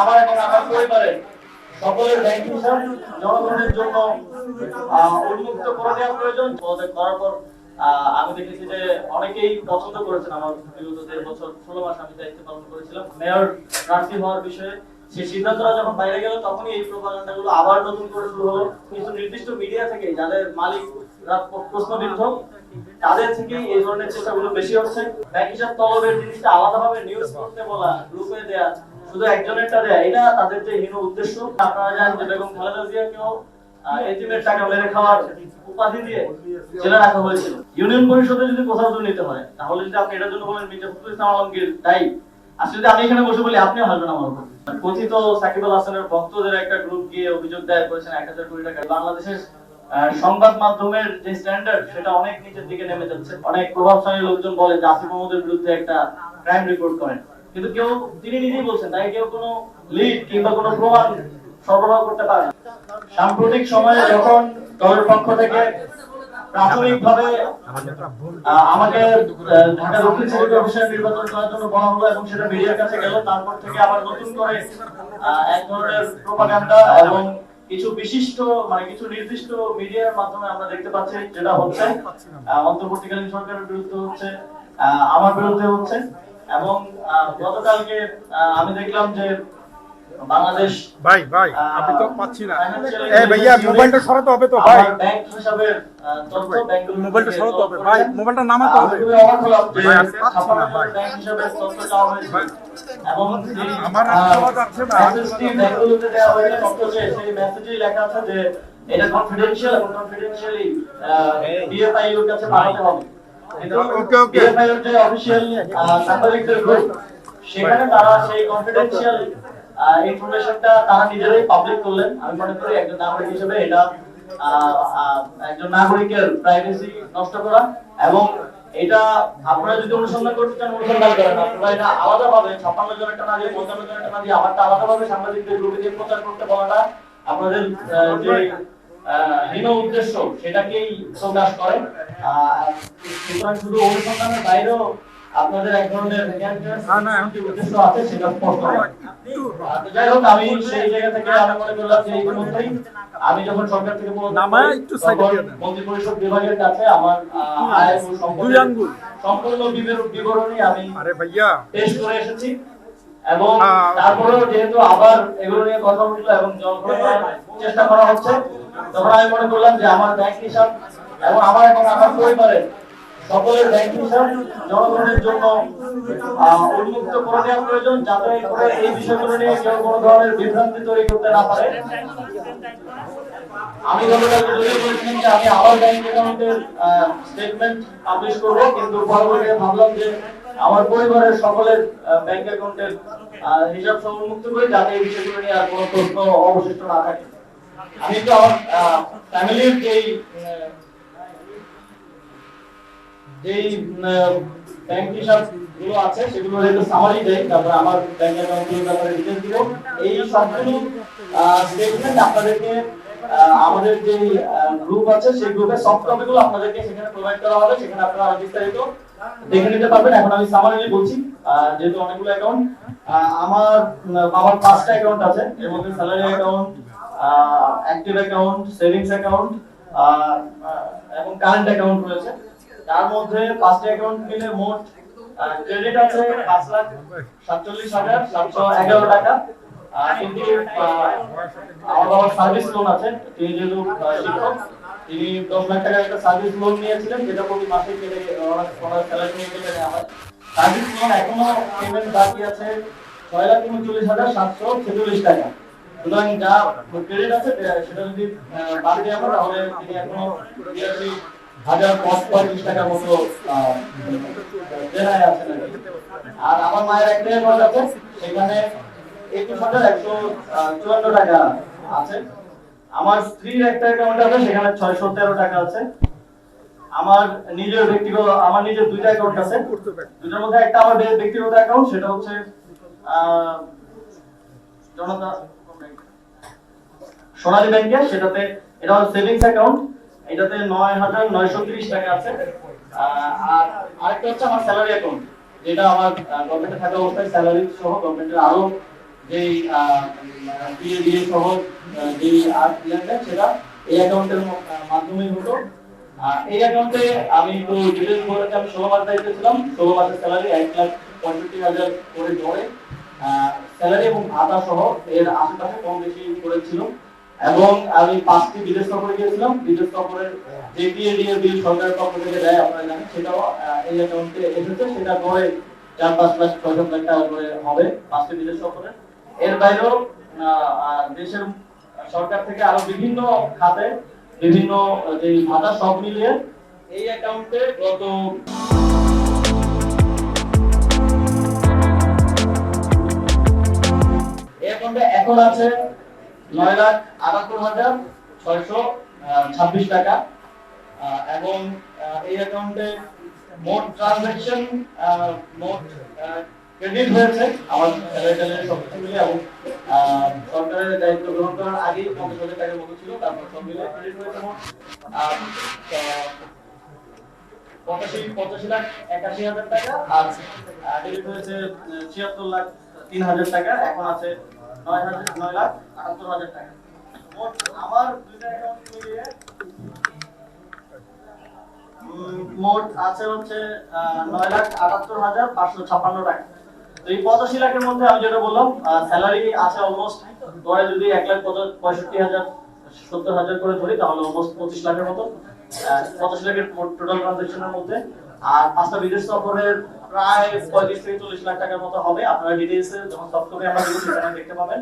আমার এবং আমার পরিবারের সকলের ব্যাংক হিসাব জনগণের জন্য উন্মুক্ত করে দেওয়া প্রয়োজন। পদত্যাগ করার পর আমি দেখেছি যে অনেকেই পছন্দ করেছেন আমার বিগত 1.5 বছর 16 মাস আমি দায়িত্ব পালন করেছিলাম মেয়র প্রার্থী হওয়ার বিষয়ে। সেই সিদ্ধান্তটা যখন বাইরে গেল তখনই এই প্রোপাগান্ডা গুলো আবার নতুন করে শুরু হলো কিছু নির্দিষ্ট মিডিয়া থেকে, যাদের মালিকরা প্রশ্নবিদ্ধ, তাদের থেকে এই ধরনের চেষ্টাগুলো বেশি হচ্ছে। ব্যাংক হিসাব তলবের জিনিসটা আলাদাভাবে নিউজ করতে বলা, গ্রুপে দেয়া, শুধু একজনেরটা দেয়া, এটা তাদের যে হীন উদ্দেশ্য। আপনারা জানেন যে বেগম খালেদা জিয়াকেও এতিমের টাকা মেরে খাওয়ার উপাধি দিয়ে জেলে রাখা হয়েছিল। ইউনিয়ন পরিষদে যদি কোথাও দুর্নীতি হয়, তাহলে যদি আপনি এটার জন্য বলেন মির্জা ফখরুল ইসলাম আলমগীর দায়ী, আসলে যদি আমি এখানে বসে বলি আপনিও হাসবেন আমার উপর। কথিত সাকিব আল হাসানের ভক্তদের একটা গ্রুপ গিয়ে অভিযোগ দায়ের করেছেন 1000 কোটি টাকা। বাংলাদেশের সংবাদ মাধ্যমের যে স্ট্যান্ডার্ড সেটা অনেক নিচের দিকে নেমে যাচ্ছে। অনেক প্রভাবশালী লোকজন বলে যে আসিফ মাহমুদের বিরুদ্ধে একটা ক্রাইম রিপোর্ট করেন, কিন্তু কেউ, তিনি নিজেই বলছেন তাই কেউ কোনো লিড কিংবা কোনো প্রমাণ সরবরাহ করতে পারে না। সাম্প্রতিক সময়ে যখন দলের পক্ষ থেকে প্রাথমিকভাবে আমাকে ঢাকা দক্ষিণ সিটি কর্পোরেশন নির্বাচন করার জন্য বলা হলো এবং সেটা মিডিয়ার কাছে গেল, তারপর থেকে আবার নতুন করে এক ধরনের প্রোপাগান্ডা এবং কিছু বিশিষ্ট কিছু নির্দিষ্ট মিডিয়ার মাধ্যমে আমরা দেখতে পাচ্ছি যেটা হচ্ছে অন্তর্বর্তীকালীন সরকারের বিরুদ্ধে হচ্ছে, আমার বিরুদ্ধে হচ্ছে। এবং গতকালকে আমি দেখলাম যে বাংলাদেশ ভাই আমি তো পাচ্ছি না। এই ভাইয়া মোবাইলটা সরাতে হবে তো ভাই, ব্যাংক হিসাবের তথ্য ব্যাংকগুলো মোবাইলটা সরাতে হবে ভাই, মোবাইলটা নামাতে হবে ভাই। আমি পাচ্ছি না ভাই, ব্যাংক হিসাবের তথ্য চাওয়া হয়েছে এবং আমার আওয়াজ আসছে না। মেসেজটি ব্যাংকগুলোতে দেওয়া হয়েছে তথ্য, সেই মেসেজেই লেখা আছে যে এটা কনফিডেন্সিয়াল এবং কনফিডেন্সিয়ালি বিএফআই এর কাছে পাঠাতে হবে। ওকে বিএফআই এর যে অফিশিয়াল সাংবাদিকদের গ্রুপ, সেখানে তারা সেই কনফিডেন্সিয়াল ইনফরমেশনটা তারা নিজেরাই পাবলিক করলেন। আমি মনে করি একজন নাগরিক হিসেবে এটা একজন নাগরিকের প্রাইভেসি নষ্ট করা, এবং এটা আপনারা যদি অনুসন্ধান করতে চান অনুসন্ধান করেন। আপনারা এটা আলাদাভাবে 56 জনেরটা না দিয়ে 55 জনেরটা না দিয়ে আমারটা আলাদাভাবে সাংবাদিকদের গ্রুপে দিয়ে প্রচার করতে বলাটা আপনাদের যে হীন উদ্দেশ্য সেটাকেই প্রকাশ করে। সুতরাং শুধু অনুসন্ধানের বাইরেও আপনাদের এক ধরনের উদ্দেশ্য আছে, সেটা স্পষ্ট। যাই হোক, আমি সেই জায়গা থেকে আমি মনে করলাম যে ইতিমধ্যেই আমি যখন সরকার থেকে মন্ত্রী পরিষদ বিভাগের কাছে আমার আয় ও সম্পদের সম্পূর্ণ বিবরণী আমি পেশ করে এসেছি, এবং তারপরেও যেহেতু আবার এগুলো নিয়ে কথা উঠলো এবং চেষ্টা করা হচ্ছে, তখন আমি মনে করলাম যে আমার ব্যাংক হিসাব এবং আমার পরিবারের সকলের ব্যাংক হিসাব জনগণের জন্য উন্মুক্ত করে দেওয়া প্রয়োজন, যাতে করে এই বিষয়গুলো নিয়ে কেউ কোনো ধরনের বিভ্রান্তি তৈরি করতে না পারে। আমি গতকালকে যদি বলেছিলাম যে আমি আমার ব্যাংক অ্যাকাউন্টের স্টেটমেন্ট পাবলিশ করবো, কিন্তু পরবর্তীতে ভাবলাম যে আমার পরিবারের সকলের ব্যাংক অ্যাকাউন্টের হিসাব সহ উন্মুক্ত করে, যাতে এই বিষয়গুলো নিয়ে আর কোনো প্রশ্ন অবশিষ্ট না থাকে। আমি তো আমার ফ্যামিলির যেই ব্যাংক হিসাব গুলো আছে সেগুলো একটু সামারি দেই, তারপর আমার ব্যাংক অ্যাকাউন্ট গুলোর ব্যাপারে ডিটেইলস দিব। এই সবগুলো স্টেটমেন্ট আপনাদেরকে আমাদের যে গ্রুপ আছে সেই গ্রুপের সফট কপিগুলো আপনাদেরকে সেখানে প্রোভাইড করা হবে, সেখানে আপনারা আরো বিস্তারিত দেখে নিতে পারবেন। এখন আমি সামারিলি বলছি, যেহেতু অনেকগুলো অ্যাকাউন্ট, আমার 5টা অ্যাকাউন্ট আছে। এর মধ্যে salary account, active account, savings account এবং কারেন্ট অ্যাকাউন্ট রয়েছে। তার মধ্যে 5টা অ্যাকাউন্ট মিলে মোট ক্রেডিট আছে 5,47,711 টাকা। কিন্তু আমার বাবার সার্ভিস লোন আছে, তিনি যেহেতু শিক্ষক, তিনি 10 লাখ টাকার একটা সার্ভিস লোন নিয়েছিলেন, যেটা প্রতি মাসে কেটে ওনার স্যালারি নিয়ে কেটে নেওয়া হয়। সার্ভিস লোন এখনো পেমেন্ট বাকি আছে 6,39,746 টাকা। সুতরাং যা ক্রেডিট আছে সেটা যদি বাদ দিয়ে আমরা, তাহলে তিনি এখনো 83,035 টাকার মতো দেনায় আছেন। আর আমার মায়ের একটা অ্যাকাউন্ট আছে, সেখানে 21,154 টাকা আছে। আমার স্ত্রীর একটা অ্যাকাউন্ট আছে, সেখানে 613 টাকা আছে। আমার নিজের ব্যক্তিগত, আমার নিজের 2টা অ্যাকাউন্ট আছে, দুটোর মধ্যে একটা আমার ব্যক্তিগত অ্যাকাউন্ট, সেটা হচ্ছে সোনালী ব্যাংকে, সেটাতে এটা হচ্ছে সেভিংস অ্যাকাউন্ট, এটাতে 9,930 টাকা আছে। আর আরেকটা হচ্ছে আমার স্যালারি অ্যাকাউন্ট, যেটা আমার গভর্নমেন্টে থাকা অবস্থায় স্যালারি সহ গভর্নমেন্টের আরো যেই PADA সহ যেই আর সেটা এই অ্যাকাউন্টের মাধ্যমেই হতো। এই অ্যাকাউন্টে আমি তো ডিটেইলস বলতে আমি 16 মাস দায়িত্বে ছিলাম। 16 মাসের স্যালারি 1,65,000 করে ধরে স্যালারি এবং ভাতা সহ এর আশেপাশে কম বেশি করেছিল। এবং আমি 5টি বিদেশ সফরে গিয়েছিলাম। বিদেশ সফরের যে PADA বিল সরকারের পক্ষ থেকে দেয় আপনারা জানেন, সেটাও এই অ্যাকাউন্টে এসেছে। সেটা করে 4-5 লাখ 6 লাখ টাকা করে হবে 5টি বিদেশ সফরে। এর বাইরেও দেশের সরকার থেকে আরো বিভিন্ন খাতে বিভিন্ন যে ভাতা সব মিলিয়ে এই অ্যাকাউন্টে গত এই অ্যাকাউন্টে এখন আছে 9,78,626 টাকা। এবং এই অ্যাকাউন্টে মোট ট্রানজাকশন মোট ক্রেডিট হয়েছে আমার স্যালারি সবকিছু মিলে এবং সরকারের দায়িত্ব গ্রহণ করার আগেই 50,000 টাকার মতো ছিল। তারপর সব মিলে ক্রেডিট হয়েছে মোট 85,81,000 টাকা। আর ডেবিট হয়েছে 76,03,000 টাকা। এখন আছে 9,78,000 টাকা। মোট আমার দুইটা অ্যাকাউন্ট মিলিয়ে মোট আছে হচ্ছে 9,78,556 টাকা। তো এই 85 লাখের মধ্যে আমি যেটা বললাম স্যালারি আছে অলমোস্ট ধরে যদি 1,65,000 70,000 করে ধরি তাহলে অলমোস্ট 25 লাখের মতো। 85 লাখের টোটাল ট্রানজাকশনের মধ্যে। আর 5টা বিদেশ সফরের প্রায় 35 থেকে 40 লাখ টাকার মতো হবে। আপনারা ডিটেইলসে যখন সফটওয়্যারে আমরা দিব সেখানে দেখতে পাবেন।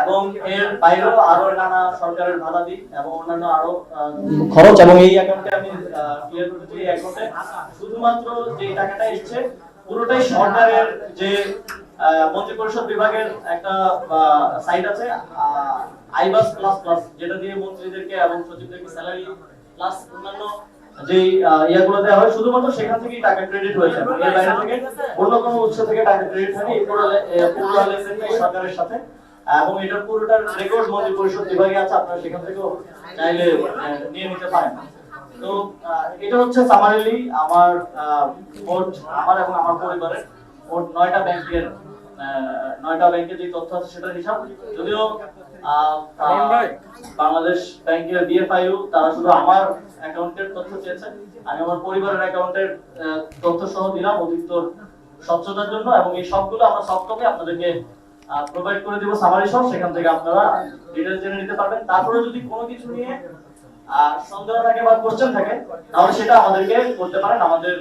এবং এর বাইরেও আরো নানা সরকারের ভাতাদি এবং অন্যান্য আরো খরচ। এবং এই অ্যাকাউন্টে আমি ক্লিয়ার করতে চাই, এই অ্যাকাউন্টে শুধুমাত্র যে টাকাটা এসেছে পুরোটাই সরকারের যে মন্ত্রী পরিষদ বিভাগের একটা সাইট আছে আইবাস প্লাস প্লাস, যেটা দিয়ে মন্ত্রীদেরকে এবং সচিবদেরকে স্যালারি প্লাস অন্যান্য যে ইয়াগুলো দেওয়া হয়, শুধুমাত্র সেখান থেকেই টাকা ক্রেডিট হয়েছে। এর বাইরে থেকে অন্য কোনো উৎস থেকে টাকা ক্রেডিট হয়নি। এই পুরো লেনদেনটাই সরকারের সাথে। এবং এটার পুরোটার রেকর্ড মন্ত্রী পরিষদ বিভাগে আছে, আপনারা সেখান থেকেও চাইলে নিয়ে নিতে পারেন। তো এটা হচ্ছে সামারিলি আমার মোট আমার এবং আমার পরিবারের মোট 9টা ব্যাংকের 9টা ব্যাংকের যে তথ্য আছে সেটার হিসাব। যদিও বাংলাদেশ ব্যাংকের BFIU তারা শুধু আমার অ্যাকাউন্টের তথ্য চেয়েছে, আমি আমার পরিবারের অ্যাকাউন্টের তথ্য সহ দিলাম অধিকতর স্বচ্ছতার জন্য। এবং এই সবগুলো আমরা সফট কপি আপনাদেরকে প্রোভাইড করে দিব সামারি সহ, সেখান থেকে আপনারা ডিটেইলস জেনে নিতে পারবেন। তারপরে যদি কোনো কিছু নিয়ে সন্দেহ থাকে বা কোশ্চেন থাকে তাহলে সেটা আমাদেরকে করতে পারেন। আমাদের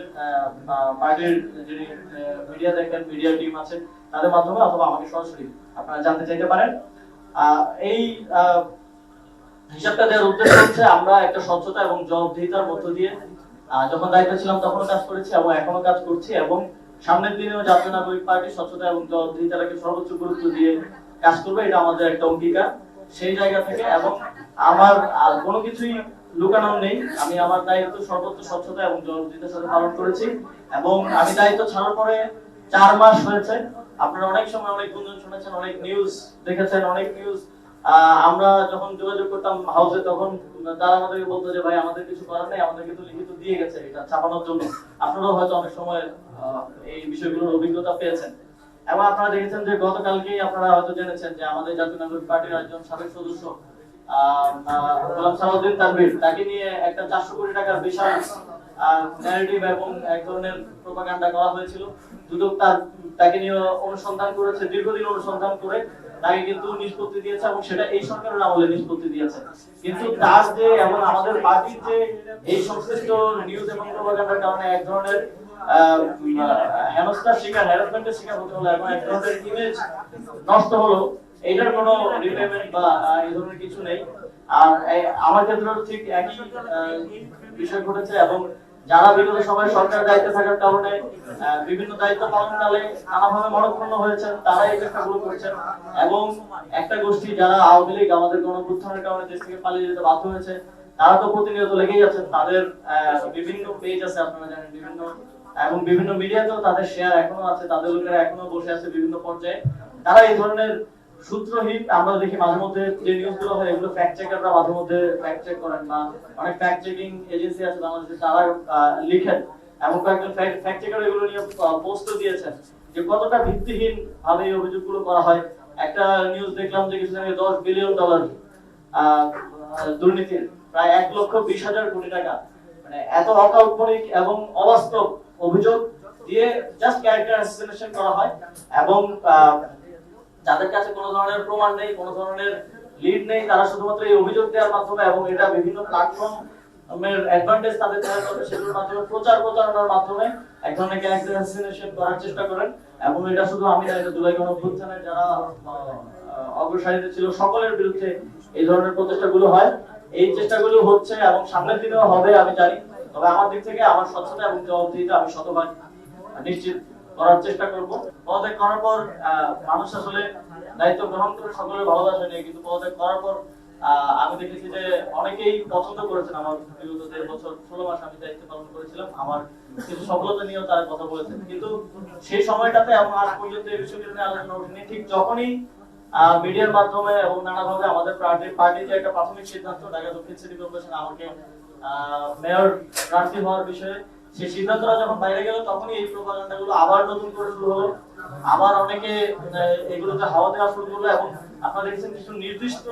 পার্টির যিনি মিডিয়া দেখেন, মিডিয়া টিম আছে, তাদের মাধ্যমে অথবা আমাকে সরাসরি আপনারা জানতে চাইতে পারেন। এই হিসাবটা দেওয়ার উদ্দেশ্য হচ্ছে আমরা একটা স্বচ্ছতা এবং জবাবদিহিতার মধ্য দিয়ে যখন দায়িত্ব ছিলাম তখনও কাজ করেছি এবং এখনো কাজ করছি, এবং সামনের দিনেও জাতীয় নাগরিক পার্টি স্বচ্ছতা এবং জবাবদিহিতাকে সর্বোচ্চ গুরুত্ব দিয়ে কাজ করবে, এটা আমাদের একটা অঙ্গীকার। সেই জায়গা থেকে এবং আমার কোনো কিছুই লুকানোর নেই, আমি আমার দায়িত্ব সর্বোচ্চ স্বচ্ছতা এবং জবাবদিহিতার সাথে পালন করেছি। এবং আমি দায়িত্ব ছাড়ার পরে 4 মাস হয়েছে। আপনারা অনেক সময় অনেক গুঞ্জন শুনেছেন, অনেক নিউজ দেখেছেন, অনেক নিউজ আমরা যখন যোগাযোগ করতাম হাউসে তখন তারা আমাদেরকে বলতো যে ভাই আমাদের কিছু করার নেই, আমাদের কিন্তু লিখিত দিয়ে গেছে এটা ছাপানোর জন্য। আপনারাও হয়তো অনেক সময় এই বিষয়গুলোর অভিজ্ঞতা পেয়েছেন। এবং আপনারা দেখেছেন যে গতকালকেই আপনারা হয়তো জেনেছেন যে আমাদের জাতীয় নাগরিক পার্টির একজন সাবেক সদস্য গোলাম সালাউদ্দিন তানভীর, তাকে নিয়ে একটা 400 কোটি টাকার বিশাল ন্যারেটিভ এবং এক ধরনের প্রোপাগান্ডা করা হয়েছিল। দুদক তাকে নিয়ে অনুসন্ধান করেছে, দীর্ঘদিন অনুসন্ধান করে তাকে কিন্তু নিষ্পত্তি দিয়েছে এবং সেটা এই সরকারের আমলে নিষ্পত্তি দিয়েছে। কিন্তু তার যে এবং আমাদের পার্টির যে এই সংশ্লিষ্ট নিউজ এবং প্রোপাগান্ডার কারণে এক ধরনের হেনস্থার শিকার, হ্যারাসমেন্টের শিকার হতে হলো এবং এক ধরনের ইমেজ নষ্ট হলো, এটার কোনো রিপেমেন্ট বা এই ধরনের কিছু নেই। আর আমার ক্ষেত্রেও ঠিক একই বিষয় ঘটেছে। এবং যারা বিগত সময়ে সরকার দায়িত্বে থাকার কারণে বিভিন্ন দায়িত্ব পালনকালে নানাভাবে মনক্ষুণ্ণ হয়েছেন, তারা এই চেষ্টাগুলো করছেন। এবং একটা গোষ্ঠী যারা আওয়ামী লীগ আমাদের গণঅভ্যুত্থানের কারণে দেশ থেকে পালিয়ে যেতে বাধ্য হয়েছে, তারা তো প্রতিনিয়ত লেগেই আছেন। তাদের বিভিন্ন পেজ আছে আপনারা জানেন, বিভিন্ন এবং বিভিন্ন মিডিয়াতেও তাদের শেয়ার এখনো আছে, তাদের লোকেরা এখনো বসে আছে বিভিন্ন পর্যায়ে। তারা এই ধরনের সূত্রহীন, আমরা দেখি মাঝে মধ্যে যে নিউজগুলো হয় এগুলো ফ্যাক্ট চেকাররা মাঝে মধ্যে ফ্যাক্ট চেক করেন, বা অনেক ফ্যাক্ট চেকিং এজেন্সি আছে বাংলাদেশে, তারা লিখেন এবং কয়েকজন ফ্যাক্ট চেকার এগুলো নিয়ে পোস্টও দিয়েছেন যে কতটা ভিত্তিহীন ভাবে এই অভিযোগগুলো করা হয়। একটা নিউজ দেখলাম যে কিছুদিন আগে $10 বিলিয়ন দুর্নীতির, প্রায় 1,20,000 কোটি টাকা, মানে এত অকাল্পনিক এবং অবাস্তব অভিযোগ দিয়ে জাস্ট ক্যারেক্টার অ্যাসাসিনেশন করা হয়। এবং যাদের কাছে কোনো ধরনের প্রমাণ নেই, কোনো ধরনের লিড নেই, তারা শুধুমাত্র এই অভিযোগ দেওয়ার মাধ্যমে এবং এটা বিভিন্ন প্ল্যাটফর্মের অ্যাডভান্টেজ তাদের দেওয়ার কথা, সেগুলোর মাধ্যমে প্রচারণার মাধ্যমে এক ধরনের ক্যারেক্টার অ্যাসাসিনেশন করার চেষ্টা করেন। এবং এটা শুধু আমি না, এটা জুলাই গণঅভ্যুত্থানের যারা অগ্রসারিতে ছিল সকলের বিরুদ্ধে এই ধরনের প্রচেষ্টাগুলো হয়। এই চেষ্টাগুলো হচ্ছে এবং সামনের দিনেও হবে আমি জানি। তবে আমার দিক থেকে আমার স্বচ্ছতা এবং জবাবদিহিতা আমি শতভাগ নিশ্চিত করার চেষ্টা করব। পদত্যাগ করার পর মানুষ আসলে দায়িত্ব গ্রহণ করে সকলের ভালোবাসা নিয়ে, কিন্তু পদত্যাগ করার পর আমি দেখেছি যে অনেকেই পছন্দ করেছেন আমার বিগত 1.5 বছর 16 মাস আমি দায়িত্ব পালন করেছিলাম, আমার কিছু সফলতা নিয়েও তারা কথা বলেছেন। কিন্তু সেই সময়টাতে এবং আজ পর্যন্ত এই বিষয়গুলো নিয়ে আলোচনা ওঠেনি। ঠিক যখনই মিডিয়ার মাধ্যমে এবং নানাভাবে আমাদের পার্টির যে একটা প্রাথমিক সিদ্ধান্ত, ঢাকা দক্ষিণ সিটি কর্পোরেশন আমাকে মেয়র প্রার্থী হওয়ার বিষয়ে, সেই সিদ্ধান্তটা যখন বাইরে গেল, তখনই এই প্রোপাগান্ডাগুলো আবার নতুন করে শুরু হলো। আবার অনেকে এগুলোতে হাওয়া দেওয়া শুরু করলো। এবং আপনারা দেখছেন কিছু নির্দিষ্ট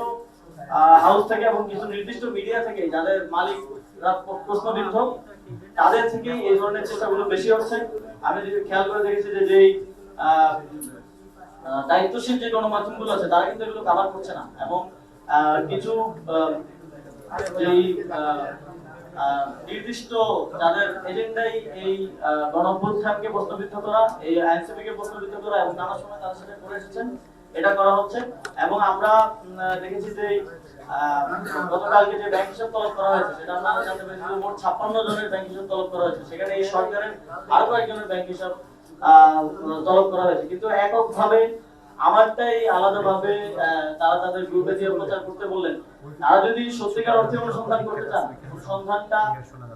হাউস থেকে এবং কিছু নির্দিষ্ট মিডিয়া থেকে, যাদের মালিকরা প্রশ্নবিদ্ধ, তাদের থেকে এই ধরনের চেষ্টাগুলো বেশি হচ্ছে। আমি খেয়াল করে দেখেছি যে যেই দায়িত্বশীল যে গণমাধ্যমগুলো আছে, তারা কিন্তু এগুলো কভার করছে না। এবং কিছু যেই নির্দিষ্ট যাদের এজেন্ডাই এই গণঅভ্যুত্থানকে প্রশ্নবিদ্ধ করা, এই আইনসিপি কে প্রশ্নবিদ্ধ করা, এবং নানা সময় তার সাথে করে এসেছেন, এটা করা হচ্ছে। এবং আমরা দেখেছি যে গতকালকে যে ব্যাংক হিসাব তলব করা হয়েছে, সেটা আমরা জানতে পেরেছি যে মোট 56 জনের ব্যাংক হিসাব তলব করা হয়েছে। সেখানে এই সরকারের আরো কয়েকজনের ব্যাংক হিসাব তলব করা হয়েছে। কিন্তু এককভাবে আমারটাই আলাদাভাবে তারা তাদের গ্রুপে দিয়ে প্রচার করতে বললেন। তারা যদি সত্যিকার অর্থে অনুসন্ধান করতে চান, অনুসন্ধানটা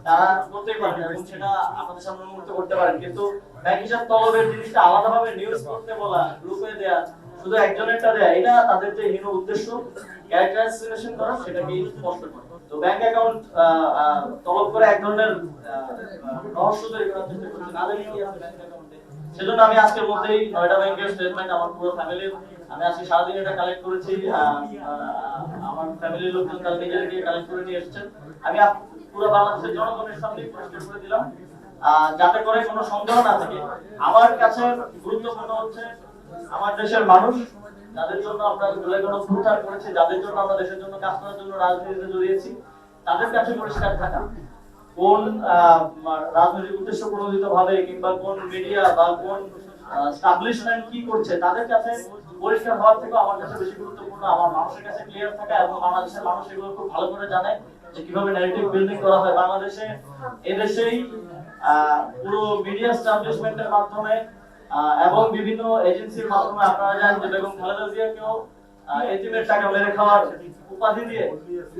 তারা করতেই পারেন এবং সেটা আমাদের সামনে উন্মুক্ত করতে পারেন। কিন্তু ব্যাংক হিসাব তলবের জিনিসটা আলাদাভাবে নিউজ করতে বলা, গ্রুপে দেয়া, শুধু একজনেরটা দেয়া, এটা তাদের যে হীন উদ্দেশ্য ক্যারেক্টার অ্যাসাসিনেশন করা, সেটাকেই স্পষ্ট করে। তো ব্যাংক অ্যাকাউন্ট তলব করে এক ধরনের রহস্য তৈরি করার চেষ্টা করছে, না জানি কি আছে ব্যাংক অ্যাকাউন্টে। সেজন্য আমি আজকের মধ্যেই 9টা ব্যাংকের স্টেটমেন্ট আমার পুরো ফ্যামিলির, আমি আজকে সারাদিন এটা কালেক্ট করেছি। আমার ফ্যামিলির লোকজন তারা নিজেরা গিয়ে কালেক্ট করে নিয়ে এসেছেন। আমি পুরো বাংলাদেশের জনগণের সামনে পরিষ্কার করে দিলাম, যাতে করে কোনো সন্দেহ না থাকে। আমার কাছে গুরুত্বপূর্ণ হচ্ছে আমার দেশের মানুষ, যাদের জন্য আমরা জুলাই গণঅভ্যুত্থান করেছি, যাদের জন্য আমরা দেশের জন্য কাজ করার জন্য রাজনীতিতে জড়িয়েছি, তাদের কাছে পরিষ্কার থাকা। কোন রাজনৈতিক উদ্দেশ্য প্রণোদিত ভাবে কিংবা কোন মিডিয়া বা কোন এস্টাবলিশমেন্ট কি করছে, তাদের কাছে পরিষ্কার হওয়ার থেকে আমার কাছে বেশি গুরুত্বপূর্ণ আমার মানুষের কাছে ক্লিয়ার থাকা। এবং বাংলাদেশের মানুষ এগুলো খুব ভালো করে জানে যে কিভাবে ন্যারেটিভ বিল্ডিং করা হয় বাংলাদেশে। এদেশেই পুরো মিডিয়া এস্টাবলিশমেন্টের মাধ্যমে এবং বিভিন্ন এজেন্সির মাধ্যমে আপনারা জানেন যে বেগম খালেদা জিয়াকেও এতিমের টাকা মেরে খাওয়ার উপাধি দিয়ে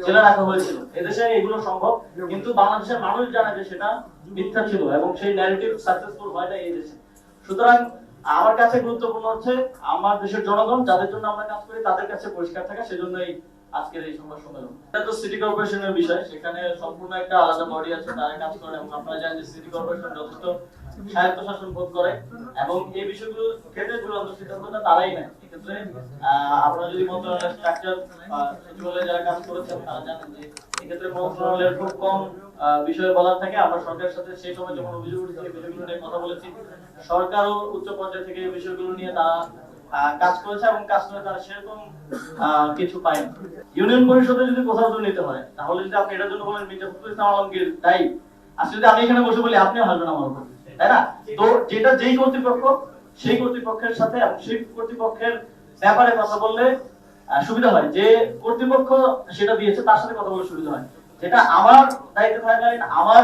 জেলে রাখা হয়েছিল। এদেশে এগুলো সম্ভব, কিন্তু বাংলাদেশের মানুষ জানে যে সেটা মিথ্যা ছিল এবং সেই ন্যারেটিভ সাকসেসফুল হয় না এই দেশে। সুতরাং আমার কাছে গুরুত্বপূর্ণ হচ্ছে আমার দেশের জনগণ, যাদের জন্য আমরা কাজ করি, তাদের কাছে পরিষ্কার থাকা। সেজন্যই আজকের এই সংবাদ সম্মেলন। এটা তো সিটি কর্পোরেশনের বিষয়, সেখানে সম্পূর্ণ একটা আলাদা বডি আছে, তারা কাজ করে। এবং আপনারা জানেন যে সিটি কর্পোরেশন যথেষ্ট স্বায়ত্তশাসন বোধ করে এবং এই বিষয়গুলো ক্ষেত্রে চূড়ান্ত সিদ্ধান্তটা তারাই নেয়। এক্ষেত্রে আপনারা যদি মন্ত্রণালয়ের স্ট্রাকচার সচিবালয়ে যারা কাজ করেছেন, তারা জানেন যে এক্ষেত্রে মন্ত্রণালয়ের খুব কম বিষয়ে বলার থাকে। আমরা সরকারের সাথে সেই সময় যখন অভিযোগ উঠেছে, এই বিষয়গুলো নিয়ে কথা বলেছি। সরকারও উচ্চ পর্যায়ে থেকে এই বিষয়গুলো নিয়ে তারা কাজ করেছে এবং কাজ করে তারা সেরকম কিছু পায়নি। ইউনিয়ন পরিষদে যদি কোথাও দুর্নীতি হয়, তাহলে যদি আপনি এটার জন্য বলেন মির্জা ফখরুল ইসলাম আলমগীর দায়ী, আর যদি আমি এখানে বসে বলি আপনিও হাসবেন আমার উপর, তাই না? তো যেটা যেই কর্তৃপক্ষ, সেই কর্তৃপক্ষের সাথে এবং সেই কর্তৃপক্ষের ব্যাপারে কথা বললে সুবিধা হয়। যে কর্তৃপক্ষ সেটা দিয়েছে তার সাথে কথা বললে সুবিধা হয়। যেটা আমার দায়িত্ব থাকাকালীন আমার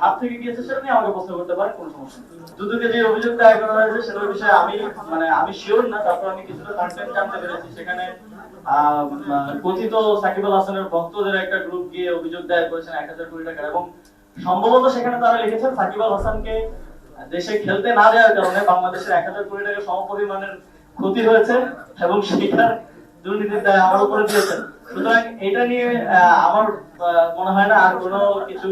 হাত থেকে গিয়েছে, সেটা নিয়ে আমাকে প্রশ্ন করতে পারে, কোনো সমস্যা নেই। দুদকে যে অভিযোগ দায়ের করা হয়েছে সেটার বিষয়ে আমি শিওর না, তারপর আমি কিছুটা কন্টেন্ট জানতে পেরেছি। সেখানে কথিত সাকিব আল হাসানের ভক্তদের একটা গ্রুপ গিয়ে অভিযোগ দায়ের করেছেন 1000 কোটি টাকার, এবং সম্ভবত সেখানে তারা লিখেছেন সাকিব আল হাসানকে দেশে খেলতে না দেওয়ার কারণে বাংলাদেশের 1000 কোটি টাকা সমপরিমাণের ক্ষতি হয়েছে এবং সেটার দুর্নীতির দায় আমার উপরে দিয়েছেন। সুতরাং এটা নিয়ে আমার মনে হয় না আর কোনো কিছু,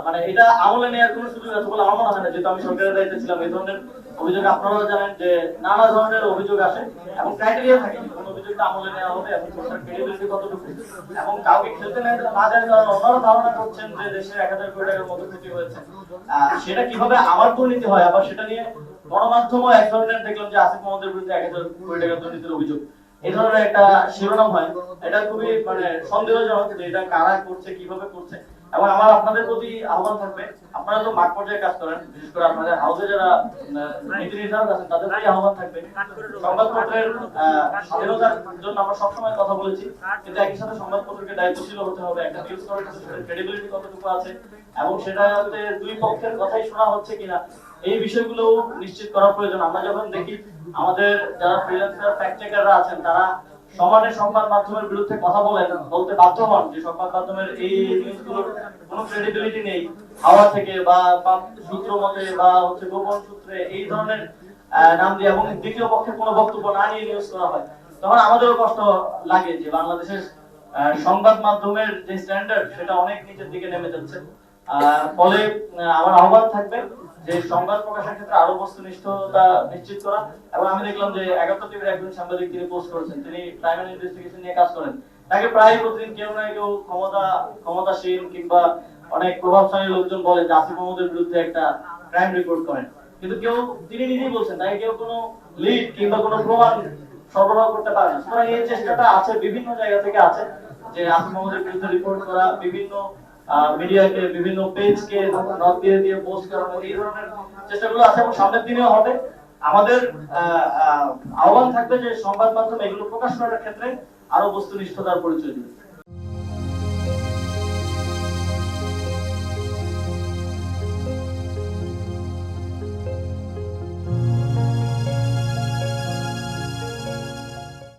মানে এটা আমলে নেওয়ার কোনো সুযোগ আছে বলে আমার মনে হয় না, যেহেতু আমি সরকারের দায়িত্বে ছিলাম। এই ধরনের অভিযোগ আপনারাও জানেন যে নানা ধরনের অভিযোগ আসে এবং ক্রাইটেরিয়া থাকে কোন অভিযোগটা আমলে নেওয়া হবে এবং তার ক্রেডিবিলিটি কতটুকু এবং কাউকে খেলতে না যায় কারণ ওনারা ধারণা করছেন যে দেশে 1000 কোটি টাকার মতো ক্ষতি হয়েছে। সেটা কিভাবে আমার দুর্নীতি হয় আবার সেটা নিয়ে গণমাধ্যমও এক ধরনের দেখলাম যে আসিফ মাহমুদের বিরুদ্ধে 1000 কোটি টাকার দুর্নীতির অভিযোগ এই ধরনের একটা শিরোনাম হয়। এটা খুবই মানে সন্দেহজনক যে এটা কারা করছে কিভাবে করছে। এবং আমার আপনাদের প্রতি আহ্বান থাকবে, আপনারা তো মাঠ পর্যায়ে কাজ করেন, বিশেষ করে আপনাদের হাউসে যারা নীতি নির্ধারক আছেন তাদের প্রতি আহ্বান থাকবে, সংবাদপত্রের স্বাধীনতার জন্য আমরা সবসময় কথা বলেছি, কিন্তু একই সাথে সংবাদপত্রকে দায়িত্বশীল হতে হবে। একটা নিউজ করার ক্ষেত্রে ক্রেডিবিলিটি কতটুকু আছে এবং সেটাতে দুই পক্ষের কথাই শোনা হচ্ছে কিনা এই বিষয়গুলো নিশ্চিত করা প্রয়োজন। আমরা যখন দেখি আমাদের যারা ফ্রিল্যান্সার ফ্যাক্ট চেকাররা আছেন তারা সমানে সংবাদ মাধ্যমের বিরুদ্ধে কথা বলতে বাধ্য হন যে সংবাদ মাধ্যমের এই নিউজগুলোর কোনো ক্রেডিবিলিটি নেই, হাওয়া থেকে বা সূত্র মতে বা হচ্ছে গোপন সূত্রে এই ধরনের নাম দিয়ে এবং দ্বিতীয় পক্ষের কোনো বক্তব্য না নিয়ে নিউজ করা হয়, তখন আমাদেরও কষ্ট লাগে যে বাংলাদেশের সংবাদ মাধ্যমের যে স্ট্যান্ডার্ড সেটা অনেক নিচের দিকে নেমে যাচ্ছে। ফলে আমার আহ্বান থাকবে যে সংবাদ প্রকাশের ক্ষেত্রে আরো বস্তুনিষ্ঠতা নিশ্চিত করা। এবং আমি দেখলাম যে ৭১ টিভির একজন সাংবাদিক তিনি পোস্ট করেছেন, তিনি ক্রাইম এন্ড ইনভেস্টিগেশন নিয়ে কাজ করেন, তাকে প্রায় প্রতিদিন কেউ না কেউ ক্ষমতাসীন কিংবা অনেক প্রভাবশালী লোকজন বলে যে আসিফ মাহমুদের বিরুদ্ধে একটা ক্রাইম রিপোর্ট করেন, কিন্তু কেউ তিনি নিজেই বলছেন তাই কেউ কোনো লিড কিংবা কোনো প্রমাণ সরবরাহ করতে পারে না। সুতরাং এই চেষ্টাটা আছে, বিভিন্ন জায়গা থেকে আছে যে আসিফ মাহমুদের বিরুদ্ধে রিপোর্ট করা, বিভিন্ন মিডিয়াকে বিভিন্ন পেজকে নক দিয়ে পোস্ট করানো, এই ধরনের চেষ্টাগুলো আছে এবং সামনের দিনেও হবে। আমাদের আহ্বান থাকবে যে সংবাদ মাধ্যম এগুলো প্রকাশ করার ক্ষেত্রে আরো বস্তুনিষ্ঠতার পরিচয় দিবে।